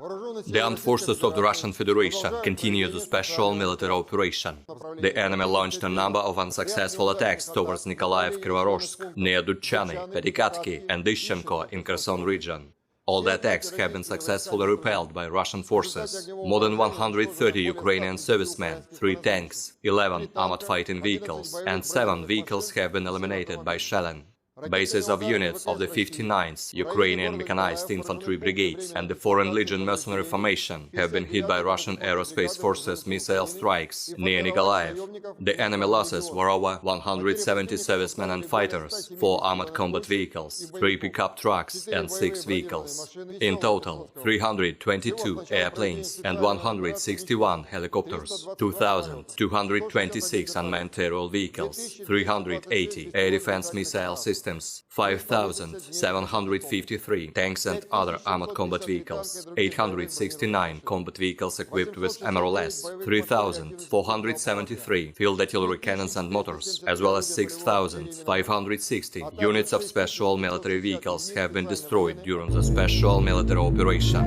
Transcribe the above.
The armed forces of the Russian Federation continue the special military operation. The enemy launched a number of unsuccessful attacks towards Nikolaev-Krivorozhsk, near Dutchany, Pedikatki and Ishchenko in Kherson region. All the attacks have been successfully repelled by Russian forces. More than 130 Ukrainian servicemen, 3 tanks, 11 armored fighting vehicles, and 7 vehicles have been eliminated by shelling. Bases of units of the 59th Ukrainian Mechanized Infantry Brigades and the Foreign Legion mercenary formation have been hit by Russian Aerospace Forces missile strikes near Nikolaev. The enemy losses were over 170 servicemen and fighters, 4 armored combat vehicles, 3 pickup trucks and 6 vehicles. In total, 322 airplanes and 161 helicopters, 2,226 unmanned aerial vehicles, 380 air defense missile systems, 5,753 tanks and other armored combat vehicles, 869 combat vehicles equipped with MRLS, 3,473 field artillery cannons and motors, as well as 6,560 units of special military vehicles have been destroyed during the special military operation.